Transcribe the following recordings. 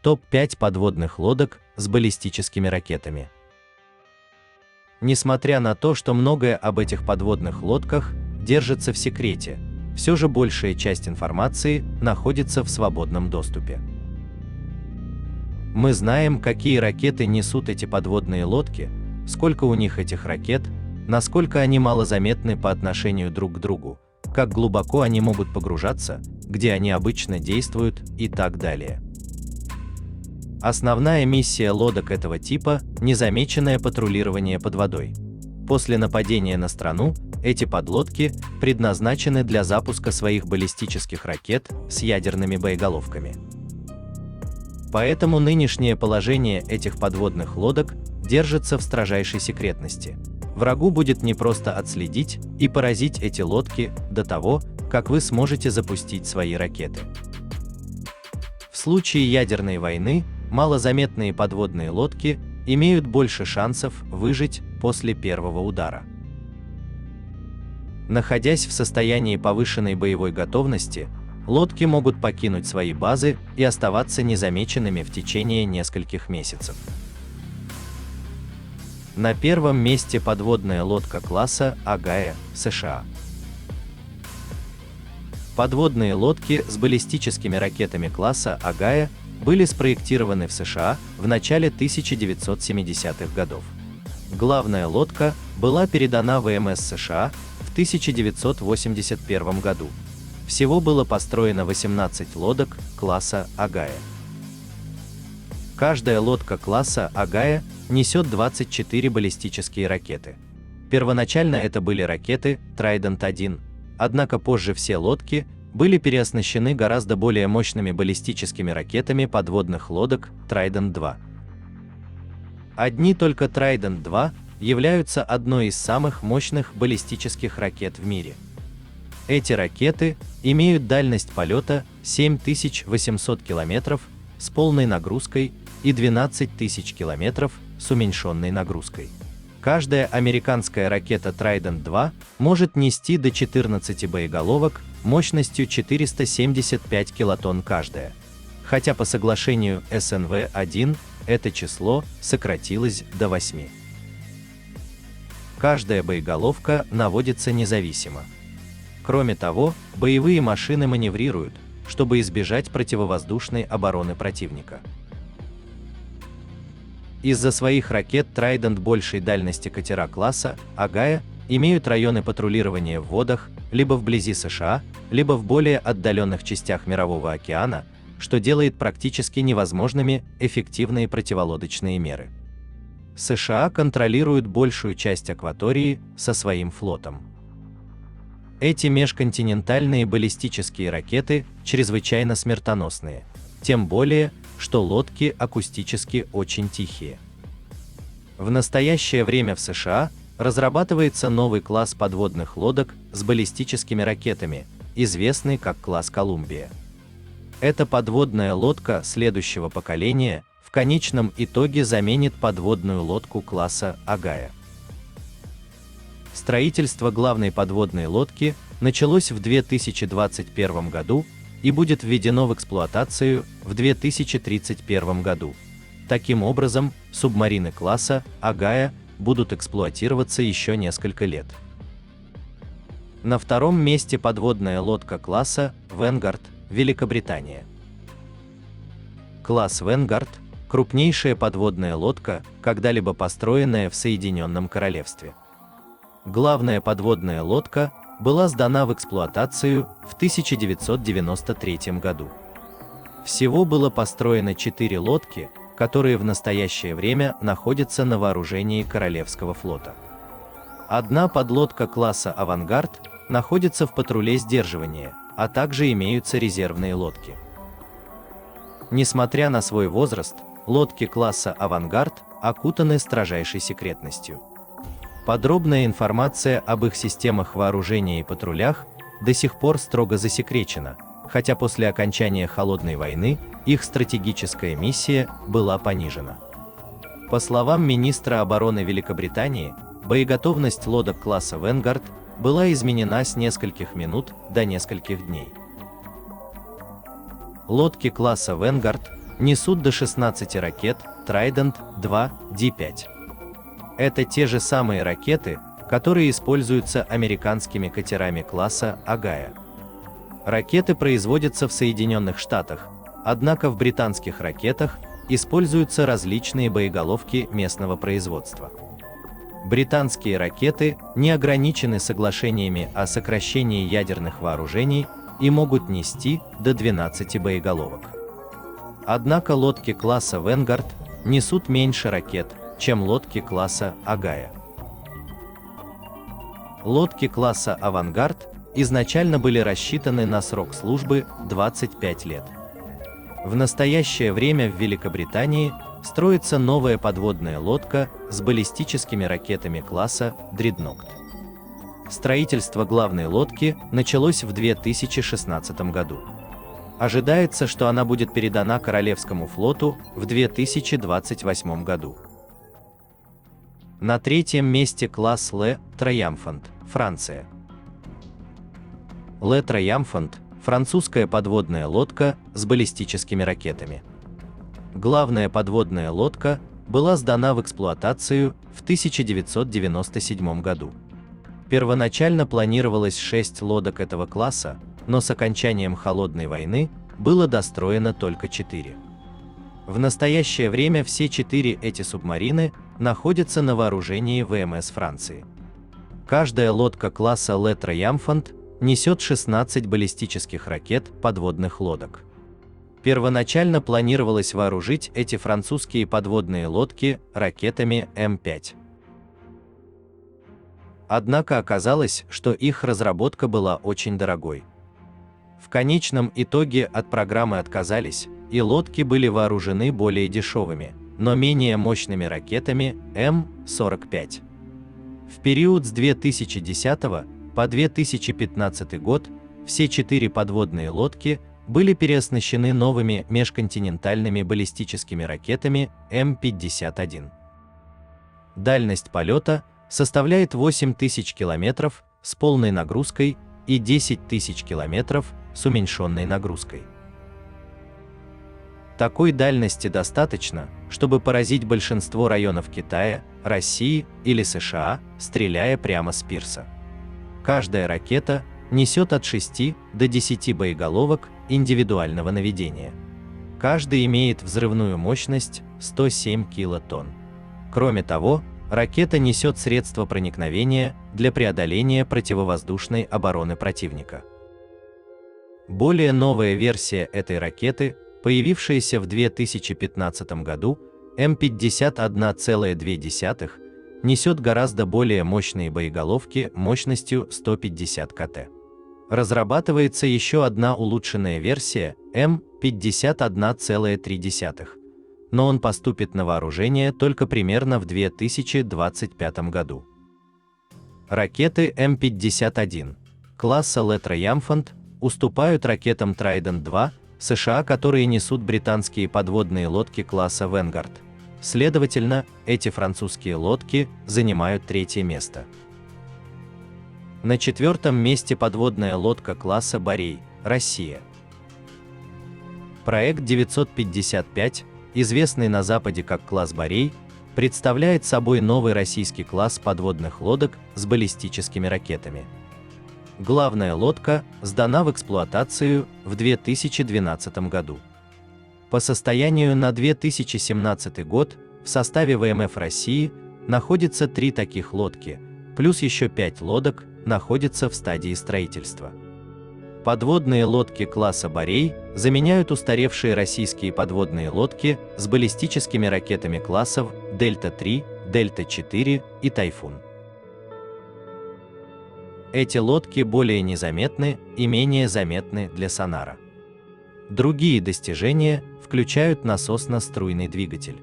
Топ-5 подводных лодок с баллистическими ракетами. Несмотря на то, что многое об этих подводных лодках держится в секрете, все же большая часть информации находится в свободном доступе. Мы знаем, какие ракеты несут эти подводные лодки, сколько у них этих ракет, насколько они малозаметны по отношению друг к другу, как глубоко они могут погружаться, где они обычно действуют и так далее. Основная миссия лодок этого типа – незамеченное патрулирование под водой. После нападения на страну, эти подлодки предназначены для запуска своих баллистических ракет с ядерными боеголовками. Поэтому нынешнее положение этих подводных лодок держится в строжайшей секретности. Врагу будет непросто отследить и поразить эти лодки до того, как вы сможете запустить свои ракеты. В случае ядерной войны малозаметные подводные лодки имеют больше шансов выжить после первого удара. Находясь в состоянии повышенной боевой готовности, лодки могут покинуть свои базы и оставаться незамеченными в течение нескольких месяцев. На первом месте подводная лодка класса Агая, США. Подводные лодки с баллистическими ракетами класса Агая были спроектированы в США в начале 1970-х годов. Главная лодка была передана ВМС США в 1981 году. Всего было построено 18 лодок класса Агая. Каждая лодка класса Агая несет 24 баллистические ракеты. Первоначально это были ракеты Trident-1, однако позже все лодки были переоснащены гораздо более мощными баллистическими ракетами подводных лодок Trident-2. Одни только Trident-2 являются одной из самых мощных баллистических ракет в мире. Эти ракеты имеют дальность полета 7800 км с полной нагрузкой и 12 тысяч км с уменьшенной нагрузкой. Каждая американская ракета Trident-2 может нести до 14 боеголовок мощностью 475 килотонн каждая, хотя по соглашению СНВ-1 это число сократилось до 8. Каждая боеголовка наводится независимо. Кроме того, боевые машины маневрируют, чтобы избежать противовоздушной обороны противника. Из-за своих ракет Trident большей дальности катера класса Агая имеют районы патрулирования в водах либо вблизи США, либо в более отдаленных частях Мирового океана, что делает практически невозможными эффективные противолодочные меры. США контролируют большую часть акватории со своим флотом. Эти межконтинентальные баллистические ракеты чрезвычайно смертоносные, тем более, что лодки акустически очень тихие. В настоящее время в США разрабатывается новый класс подводных лодок с баллистическими ракетами, известный как класс Колумбия. Эта подводная лодка следующего поколения в конечном итоге заменит подводную лодку класса Агая. Строительство главной подводной лодки началось в 2021 году и будет введено в эксплуатацию в 2031 году. Таким образом, субмарины класса Агая будут эксплуатироваться еще несколько лет. На втором месте подводная лодка класса Vanguard, Великобритания. Класс Vanguard – крупнейшая подводная лодка, когда-либо построенная в Соединенном Королевстве. Главная подводная лодка была сдана в эксплуатацию в 1993 году. Всего было построено 4 лодки, которые в настоящее время находятся на вооружении Королевского флота. Одна подлодка класса «Авангард» находится в патруле сдерживания, а также имеются резервные лодки. Несмотря на свой возраст, лодки класса «Авангард» окутаны строжайшей секретностью. Подробная информация об их системах вооружения и патрулях до сих пор строго засекречена, хотя после окончания Холодной войны их стратегическая миссия была понижена. По словам министра обороны Великобритании, боеготовность лодок класса Vanguard была изменена с нескольких минут до нескольких дней. Лодки класса Vanguard несут до 16 ракет Trident II D5. Это те же самые ракеты, которые используются американскими катерами класса Агая. Ракеты производятся в Соединенных Штатах, однако в британских ракетах используются различные боеголовки местного производства. Британские ракеты не ограничены соглашениями о сокращении ядерных вооружений и могут нести до 12 боеголовок. Однако лодки класса Vanguard несут меньше ракет, чем лодки класса Агая. Лодки класса Авангард изначально были рассчитаны на срок службы 25 лет. В настоящее время в Великобритании строится новая подводная лодка с баллистическими ракетами класса Dreadnought. Строительство главной лодки началось в 2016 году. Ожидается, что она будет передана Королевскому флоту в 2028 году. На третьем месте класс Le Triomphant, Франция. Le Triomphant – французская подводная лодка с баллистическими ракетами. Главная подводная лодка была сдана в эксплуатацию в 1997 году. Первоначально планировалось 6 лодок этого класса, но с окончанием Холодной войны было достроено только 4. В настоящее время все 4 эти субмарины находятся на вооружении ВМС Франции. Каждая лодка класса Le Triomphant несет 16 баллистических ракет подводных лодок. Первоначально планировалось вооружить эти французские подводные лодки ракетами М5. Однако оказалось, что их разработка была очень дорогой. В конечном итоге от программы отказались, и лодки были вооружены более дешевыми, но менее мощными ракетами М45. В период с 2010 по 2015 год все 4 подводные лодки были переоснащены новыми межконтинентальными баллистическими ракетами М51. Дальность полета составляет 8000 километров с полной нагрузкой и 10 тысяч километров с уменьшенной нагрузкой. Такой дальности достаточно, чтобы поразить большинство районов Китая, России или США, стреляя прямо с пирса. Каждая ракета несет от 6 до 10 боеголовок индивидуального наведения. Каждый имеет взрывную мощность 107 килотонн. Кроме того, ракета несет средства проникновения для преодоления противовоздушной обороны противника. Более новая версия этой ракеты, появившаяся в 2015 году, М51,2, несет гораздо более мощные боеголовки мощностью 150 кт. Разрабатывается еще одна улучшенная версия М51,3, но он поступит на вооружение только примерно в 2025 году. Ракеты М51 класса Le Triomphant уступают ракетам Trident II США, которые несут британские подводные лодки класса Vanguard. Следовательно, эти французские лодки занимают 3-е место. На 4-м месте подводная лодка класса Борей, Россия. Проект 955, известный на Западе как класс Борей, представляет собой новый российский класс подводных лодок с баллистическими ракетами. Главная лодка сдана в эксплуатацию в 2012 году. По состоянию на 2017 год в составе ВМФ России находится 3 таких лодки, плюс еще 5 лодок находятся в стадии строительства. Подводные лодки класса Борей заменяют устаревшие российские подводные лодки с баллистическими ракетами классов Дельта-3, Дельта-4 и Тайфун. Эти лодки более незаметны и менее заметны для сонара. Другие достижения включают насосно-струйный двигатель.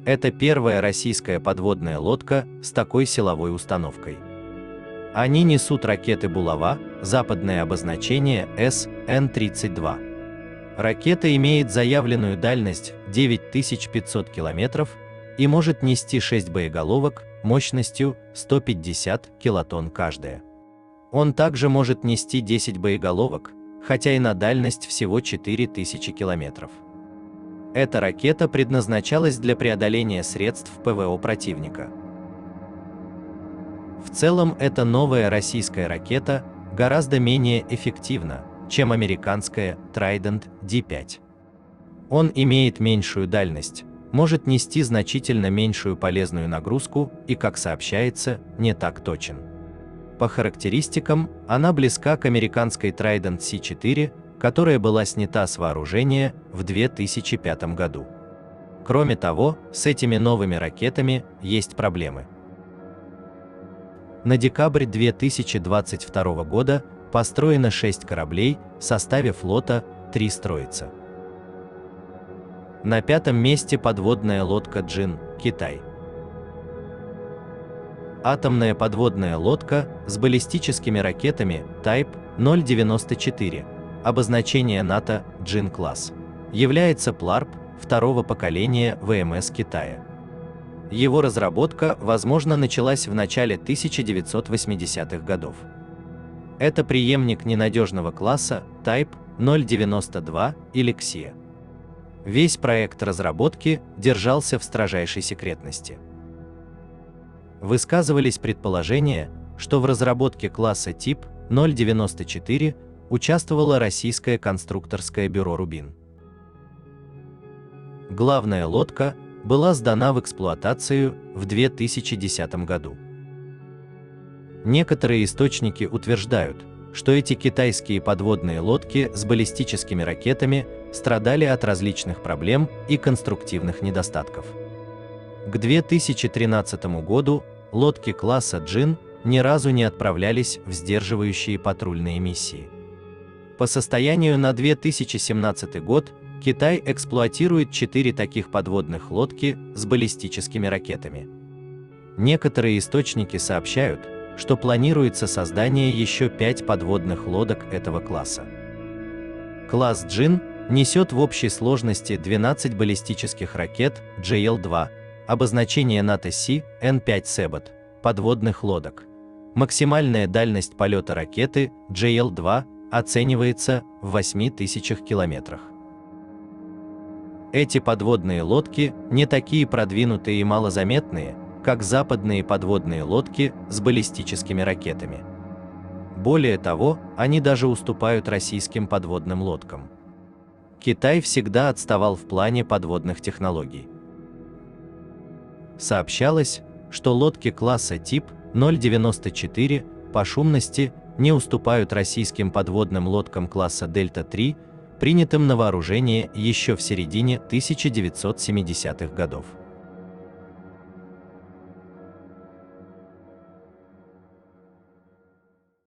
Это первая российская подводная лодка с такой силовой установкой. Они несут ракеты «Булава», западное обозначение СН-32. Ракета имеет заявленную дальность 9500 км и может нести 6 боеголовок мощностью 150 килотонн каждая. Он также может нести 10 боеголовок, хотя и на дальность всего 4000 км. Эта ракета предназначалась для преодоления средств ПВО противника. В целом, эта новая российская ракета гораздо менее эффективна, чем американская Trident D5. Он имеет меньшую дальность, может нести значительно меньшую полезную нагрузку и, как сообщается, не так точен. По характеристикам, она близка к американской Trident C4, которая была снята с вооружения в 2005 году. Кроме того, с этими новыми ракетами есть проблемы. На декабрь 2022 года построено 6 кораблей, в составе флота 3 строится. На 5-м месте подводная лодка Джин, Китай. Атомная подводная лодка с баллистическими ракетами Type 094, обозначение НАТО Джин-класс, является ПЛАРП второго поколения ВМС Китая. Его разработка, возможно, началась в начале 1980-х годов. Это преемник ненадежного класса Type 092 или Ксия. Весь проект разработки держался в строжайшей секретности. Высказывались предположения, что в разработке класса тип 094 участвовало российское конструкторское бюро «Рубин». Главная лодка была сдана в эксплуатацию в 2010 году. Некоторые источники утверждают, что эти китайские подводные лодки с баллистическими ракетами страдали от различных проблем и конструктивных недостатков. К 2013 году лодки класса Джин ни разу не отправлялись в сдерживающие патрульные миссии. По состоянию на 2017 год Китай эксплуатирует 4 таких подводных лодки с баллистическими ракетами. Некоторые источники сообщают, что планируется создание еще 5 подводных лодок этого класса. Класс Джин несет в общей сложности 12 баллистических ракет JL-2, обозначение НАТО N5 Sebot, подводных лодок. Максимальная дальность полета ракеты JL-2 оценивается в 8000 километрах. Эти подводные лодки не такие продвинутые и малозаметные, как западные подводные лодки с баллистическими ракетами. Более того, они даже уступают российским подводным лодкам. Китай всегда отставал в плане подводных технологий. Сообщалось, что лодки класса тип 094 по шумности не уступают российским подводным лодкам класса Дельта-3, принятым на вооружение еще в середине 1970-х годов.